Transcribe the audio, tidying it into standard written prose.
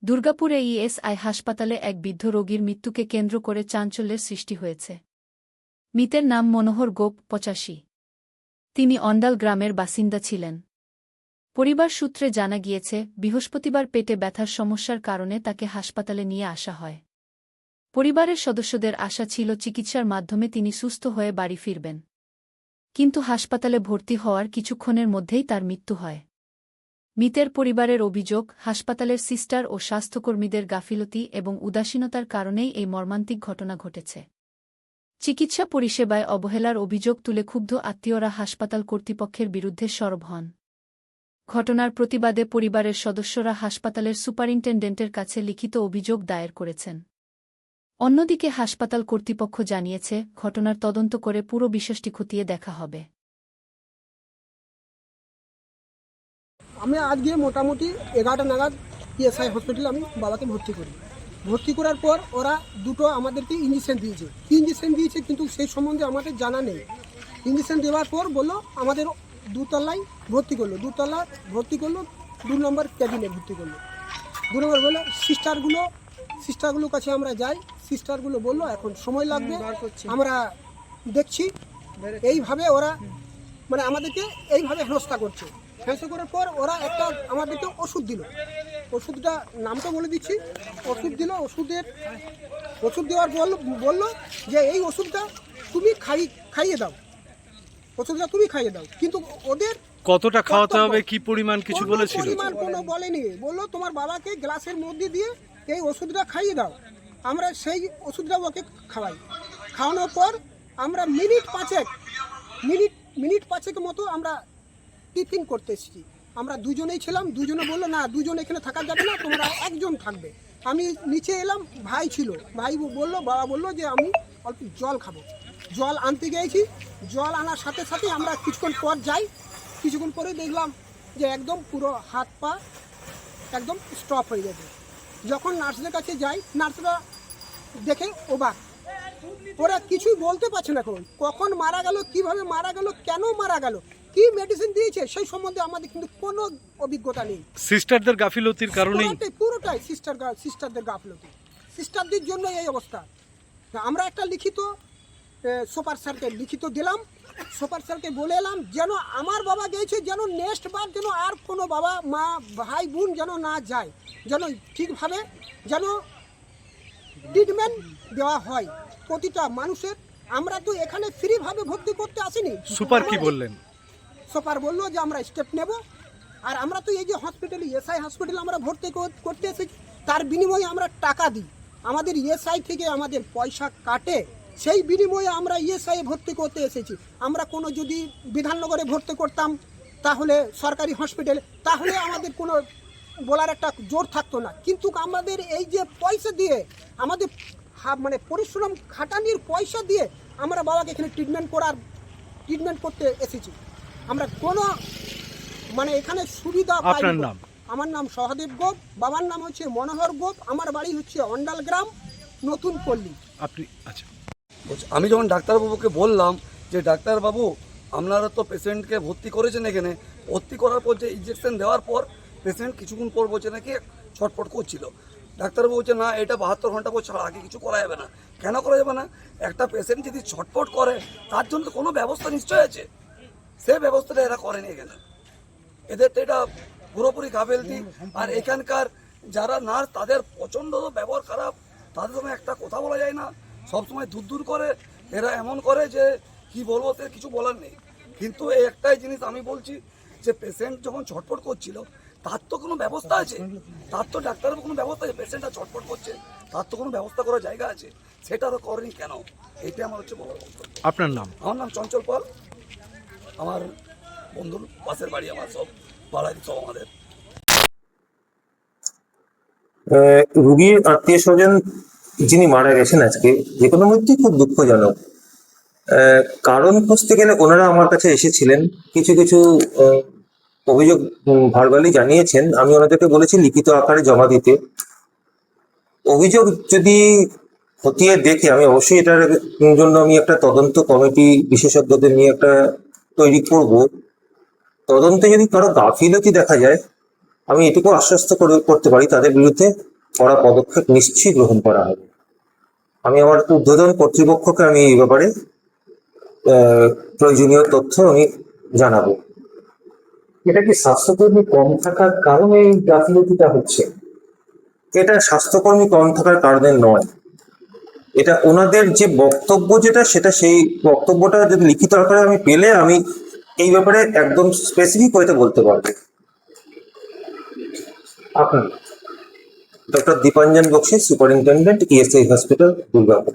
দুর্গাপুরে ইএসআই হাসপাতালে এক বৃদ্ধ রোগীর মৃত্যুকে কেন্দ্র করে চাঞ্চল্যের সৃষ্টি হয়েছে। মৃতের নাম মনোহর গোপ, 85। তিনি অন্ডাল গ্রামের বাসিন্দা ছিলেন। পরিবার সূত্রে জানা গিয়েছে, বৃহস্পতিবার পেটে ব্যথার সমস্যার কারণে তাকে হাসপাতালে নিয়ে আসা হয়। পরিবারের সদস্যদের আশা ছিল চিকিৎসার মাধ্যমে তিনি সুস্থ হয়ে বাড়ি ফিরবেন। কিন্তু হাসপাতালে ভর্তি হওয়ার কিছুক্ষণের মধ্যেই তার মৃত্যু হয়। মৃতের পরিবারের অভিযোগ, হাসপাতালের সিস্টার ও স্বাস্থ্যকর্মীদের গাফিলতি এবং উদাসীনতার কারণেই এই মর্মান্তিক ঘটনা ঘটেছে। চিকিৎসা পরিষেবায় অবহেলার অভিযোগ তুলে ক্ষুব্ধ আত্মীয়রা হাসপাতাল কর্তৃপক্ষের বিরুদ্ধে সরব হন। ঘটনার প্রতিবাদে পরিবারের সদস্যরা হাসপাতালের সুপারিনটেনডেন্টের কাছে লিখিত অভিযোগ দায়ের করেছেন। অন্যদিকে হাসপাতাল কর্তৃপক্ষ জানিয়েছে, ঘটনার তদন্ত করে পুরো বিষয়টি খতিয়ে দেখা হবে। আমি আজকে মোটামুটি 11টা নাগাদ ইএসআই হসপিটালে আমি বাবাকে ভর্তি করি। ভর্তি করার পর ওরা দুটো আমাদেরকে ইঞ্জেকশন দিয়েছে। কী ইঞ্জেকশন দিয়েছে কিন্তু সেই সম্বন্ধে আমাদের জানা নেই। ইঞ্জেকশন দেওয়ার পর বললো আমাদের দুতলায় ভর্তি করলো, 2 নম্বর ক্যাবিনে ভর্তি করলো। 2 নম্বর বললো সিস্টারগুলোর কাছে আমরা যাই। সিস্টারগুলো বললো এখন সময় লাগবে, আমরা দেখছি। এইভাবে ওরা মানে আমাদেরকে এইভাবে হেনস্থা করছে। হেনস্থা করার পর ওরা একটা আমাদেরকে ওষুধ দিল। ওষুধটা নামটা বলে দিচ্ছি। ওষুধ দেওয়ার বললো যে এই ওষুধটা তুমি খাইয়ে দাও, কিন্তু ওদের কতটা খাওয়াতে হবে, কি পরিমাণ কিছু বলেছিল? পরিমাণ কোনো বলেনি। বললো তোমার বাবাকে গ্লাসের মধ্যে দিয়ে এই ওষুধটা খাইয়ে দাও। আমরা সেই ওষুধটা ওকে খাওয়াই। খাওয়ানোর পর আমরা মিনিট পাঁচেক মতো আমরা টিফিন করতে এসেছি। আমরা দুজনেই ছিলাম। দুজনে বললো না, দুজন এখানে থাকা যাবে না, তোমরা একজন থাকবে। আমি নিচে এলাম, ভাই ছিল। বাবা বললো যে আমি অল্প জল খাবো। জল আনতে গিয়েছি। জল আনার সাথে সাথে আমরা কিছুক্ষণ পর যাই। কিছুক্ষণ পরে দেখলাম যে একদম পুরো হাত পা একদম স্টপ হয়ে গেছে। যখন নার্সদের কাছে যাই, নার্সরা দেখে অবাক। ওরা কিছুই বলতে পারছে না কখন মারা গেল, কিভাবে মারা গেল, কেন মারা গেল, কি মেডিসিন দিয়েছে সেই সম্বন্ধে আমাদের কিন্তু কোনো অভিজ্ঞতা নেই। সিস্টারদের গাফিলতির কারণেই পুরোটাই সিস্টারদের গাফিলতি। সিস্টারদের জন্য এই অবস্থা। আমরা একটা লিখিত সুপার স্যারকে লিখিত দিলাম। সুপার স্যারকে বলে এলাম যেন আমার বাবা গিয়েছে, যেন নেক্সট বার যেন আর কোনো বাবা মা ভাই বোন যেন না যায়, যেন ঠিকভাবে যেন ট্রিটমেন্ট দেওয়া হয় প্রতিটা মানুষের। আমরা তো এখানে ফ্রিভাবে ভর্তি করতে আসিনি। সুপার কি বললেন? সুপার বললো যে আমরা স্টেপ নেব। আর আমরা তো এই যে হসপিটালে ইএসআই হসপিটালে আমরা ভর্তি করতে এসেছি, তার বিনিময়ে আমরা টাকা দিই। আমাদের ইএসআই থেকে আমাদের পয়সা কাটে, সেই বিনিময়ে আমরা ইএসআই ভর্তি করতে এসেছি। আমরা কোনো যদি বিধাননগরে ভর্তি করতাম তাহলে সরকারি হসপিটালে, তাহলে আমাদের কোনো বলার একটা জোর থাকতো না। কিন্তু আমাদের এই যে পয়সা দিয়ে, আমাদের মানে পরিশ্রম খাটানির পয়সা দিয়ে আমরা বাবাকে এখানে ট্রিটমেন্ট করতে এসেছি। আমরা কোনো মানে এখানে সুবিধা পাই না। আমার নাম সহদেব গোপ, বাবার নাম হচ্ছে মনোহর গোপ, আমার বাড়ি হচ্ছে অন্ডাল গ্রাম, নতুন পল্লী। আপনি আচ্ছা, আমি যখন ডাক্তারবাবুকে বললাম যে ডাক্তারবাবু আপনারা তো পেশেন্টকে ভর্তি করেছেন, এখানে ভর্তি করার পর যে ইঞ্জেকশন দেওয়ার পর পেশেন্ট কিছুক্ষণ পর বলছে নাকি ছটফট করছিল। ডাক্তারবাবু বলছে না, এটা 72 ঘন্টা পর ছাড়া আগে কিছু করা যাবে না। কেন করা যাবে না? একটা পেশেন্ট যদি ছটফট করে তার জন্য তো কোনো ব্যবস্থা নিশ্চয় আছে, সে ব্যবস্থাটা এরা করেনি এখানে। এদের তো এটা পুরোপুরি গাফিলতি। আর এখানকার যারা নার্স তাদের প্রচণ্ড ব্যবহার খারাপ, তাদের সঙ্গে একটা কথা বলা যায় না, সবসময় দূর করে। এরা এমন করে যে কি বলবো, সে কিছু বলার নেই। কিন্তু এই একটাই জিনিস আমি বলছি যে পেশেন্ট যখন ছটফট করছিল তার তো কোনো ব্যবস্থা আছে, তার তো ডাক্তারের কোনো ব্যবস্থা আছে। পেশেন্টটা ছটফট করছে, তার তো কোনো ব্যবস্থা করার জায়গা আছে, সেটা তো করেনি কেন? এইটা আমার হচ্ছে বলার বক্তব্য। আপনার নাম? আমার নাম চঞ্চল পাল। আমার বন্ধুর পাশের বাড়ি, আমার সব পাড়ায় সব আমাদের। রুগীর আত্মীয় স্বজন যিনি মারা গেছেন আজকে, যে কোনো মৃত্যু খুব দুঃখজনক। কারণ খুঁজতে গেলে ওনারা আমার কাছে এসেছিলেন, কিছু কিছু অভিযোগ ভার্বালি জানিয়েছেন। আমি ওনাদেরকে বলেছি লিখিত আকারে জমা দিতে। অভিযোগ যদি খতিয়ে দেখে আমি অবশ্যই এটার জন্য আমি একটা তদন্ত কমিটি বিশেষজ্ঞদের নিয়ে একটা তৈরি করব। তদন্তে যদি কারো গাফিলতি দেখা যায়, আমি এটুকু আশ্বস্ত করতে পারি তাদের বিরুদ্ধে কড়া পদক্ষেপ নিশ্চয়ই গ্রহণ করা হবে। আমি আমার ঊর্ধ্বতন কর্তৃপক্ষকে আমি এই ব্যাপারে প্রয়োজনীয় তথ্য আমি জানাবো। এটা কি স্বাস্থ্যকর্মী কম থাকার কারণে এই গাফিলতিটা হচ্ছে? এটা স্বাস্থ্যকর্মী কম থাকার কারণে নয়, এটা ওনাদের যে বক্তব্য যেটা সেটা, সেই বক্তব্যটা যদি লিখিত আকারে আমি পেলে আমি এই ব্যাপারে একদম স্পেসিফিক হয়তো বলতে পারবো। আপনার doctor Dipanjan Bakshi, superintendent, ESI hospital, Durgapur.